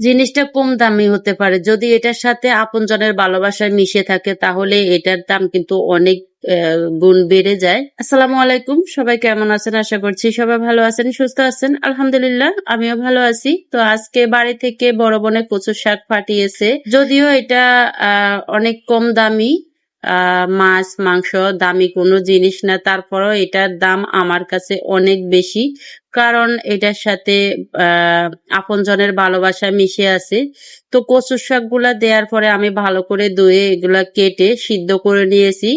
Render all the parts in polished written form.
জিনিসটা কম দামি হতে পারে। যদি এটার সাথে আপনজনের ভালোবাসা মিশে থাকে তাহলে এটার দাম কিন্তু অনেক গুণ বেড়ে যায়। আসসালামু আলাইকুম, সবাই কেমন আছেন? আশা করছি সবাই ভালো আছেন, সুস্থ আছেন। আলহামদুলিল্লাহ আমিও ভালো আছি। তো আজকে বাড়ি থেকে বড় বোনের কচুর শাক পাঠিয়েছে। যদিও এটা অনেক কম দামি মাছ মাংস, দামি কোনো জিনিস না, তারপরও এটার দাম আমার কাছে অনেক বেশি। কারণ এটার সাথে আপনজনের ভালোবাসা মিশে আছে। তো কচুর শাকগুলা দেওয়ার পরে আমি ভালো করে ধুয়ে এগুলা কেটে সিদ্ধ করে নিয়েছি।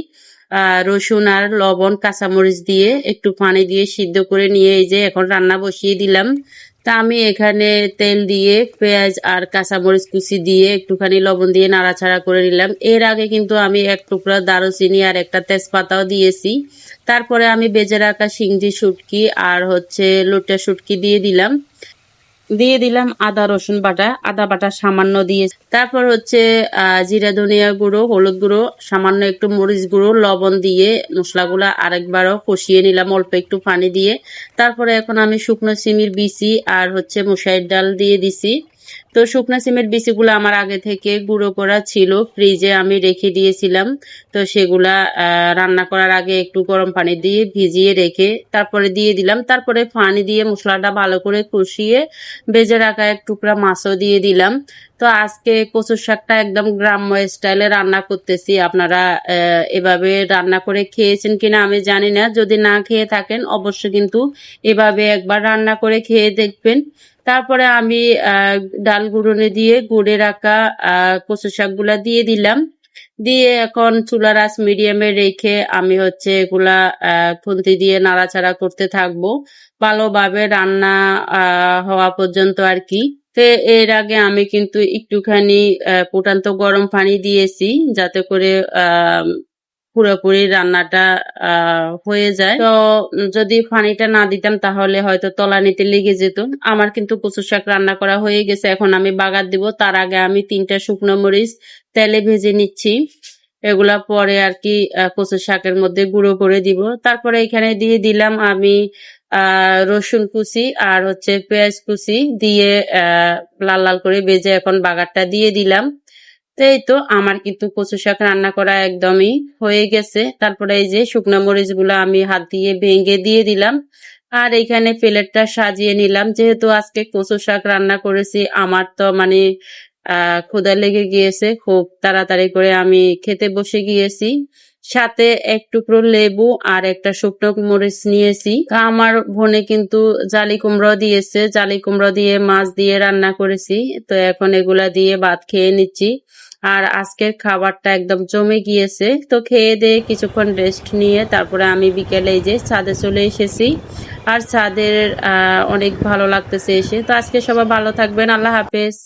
রসুন আর লবণ কাঁচামরিচ দিয়ে একটু পানি দিয়ে সিদ্ধ করে নিয়ে এই যে এখন রান্না বসিয়ে দিলাম। তা আমি এখানে তেল দিয়ে পেঁয়াজ আর কাঁচামরিচ কুচি দিয়ে একটুখানি লবণ দিয়ে নাড়াচাড়া করে নিলাম। এর আগে কিন্তু আমি এক টুকরা দারুচিনি আর একটা তেজপাতাও দিয়েছি। তারপরে আমি বেজে রাখা শিংজি শুটকি আর লোটা শুটকি দিয়ে দিলাম আদা রসুন বাটা, আদা বাটা সামান্য দিয়ে, তারপর জিরা ধনিয়া গুঁড়ো, হলুদ গুঁড়ো, সামান্য একটু মরিচ গুঁড়ো, লবণ দিয়ে মশলাগুলা আরেকবারও কষিয়ে নিলাম অল্প একটু পানি দিয়ে। তারপরে এখন আমি শুকনো সিমের বিচি আর মসুর ডাল দিয়ে দিছি। তো শুকনা সিমের বিচিগুলো আমার আগে থেকে গুঁড়ো করা ছিল, ফ্রিজে আমি রেখে দিয়েছিলাম। তো সেগুলা রান্না করার আগে একটু গরম পানি দিয়ে ভিজিয়ে রেখে তারপরে দিয়ে দিলাম। তারপরে পানি দিয়ে মশলাটা ভালো করে কষিয়ে ভেজে রাখা এক টুকরা মাছও দিয়ে দিলাম। তো আজকে কচুর শাকটা একদম গ্রাম্য স্টাইলে রান্না করতেছি। আপনারা এভাবে রান্না করে খেয়েছেন কিনা আমি জানি না। যদি না খেয়ে থাকেন অবশ্যই কিন্তু এভাবে একবার রান্না করে খেয়ে দেখবেন। তারপরে আমি ডাল গুঁড়োনে দিয়ে গুঁড়ে রাখা কচু শাকগুলা দিয়ে দিলাম। দিয়ে এখন চুলার আঁচ মিডিয়ামে রেখে আমি এগুলা খুন্তি দিয়ে নাড়াচাড়া করতে থাকবো ভালোভাবে রান্না হওয়া পর্যন্ত আর কি। তো এর আগে আমি কিন্তু একটুখানি ফুটান্ত গরম পানি দিয়েছি যাতে করে পুরোপুরি রান্নাটা হয়ে যায়। তো যদি পানিটা না দিতাম তাহলে হয়তো তলানিতে লেগে যেত। আমার কিন্তু কচু শাক রান্না করা হয়ে গেছে, এখন আমি বাগার দিব। তার আগে আমি 3টা শুকনো মরিচ তেলে ভেজে নিচ্ছি। এগুলা পরে আর কি কচু শাকের মধ্যে গুঁড়ো করে দিব। তারপরে এখানে দিয়ে দিলাম আমি রসুন কুচি আর পেঁয়াজ কুচি দিয়ে লাল লাল করে ভেজে এখন বাগারটা দিয়ে দিলাম। এই তো আমার কিন্তু কচু শাক রান্না করা একদমই হয়ে গেছে। তারপরে এই যে শুকনো মরিচ গুলো আমি হাত দিয়ে ভেঙে দিয়ে দিলাম। আর এখানে প্লেটটা সাজিয়ে নিলাম। যেহেতু আজকে কচু শাক রান্না করেছি আমার তো মানে ক্ষুধা লেগে গিয়েছে, খুব তাড়াতাড়ি করে আমি খেতে বসে গিয়েছি। সাথে এক টুকরো লেবু আর একটা শুকনো মরিচ নিয়েছি। আমার বোনে কিন্তু জালি কুমড়ো দিয়েছে, জালি কুমড়ো দিয়ে মাছ দিয়ে রান্না করেছি। তো এখন এগুলা দিয়ে ভাত খেয়ে নিচ্ছি। আর আজকের খাবারটা একদম জমে গিয়েছে। তো খেয়ে দিয়ে কিছুক্ষণ রেস্ট নিয়ে তারপরে আমি বিকেলে এই যে ছাদে চলে এসেছি। আর ছাদের অনেক ভালো লাগতেছে এসে। তো আজকে সবাই ভালো থাকবেন, আল্লাহ হাফেজ।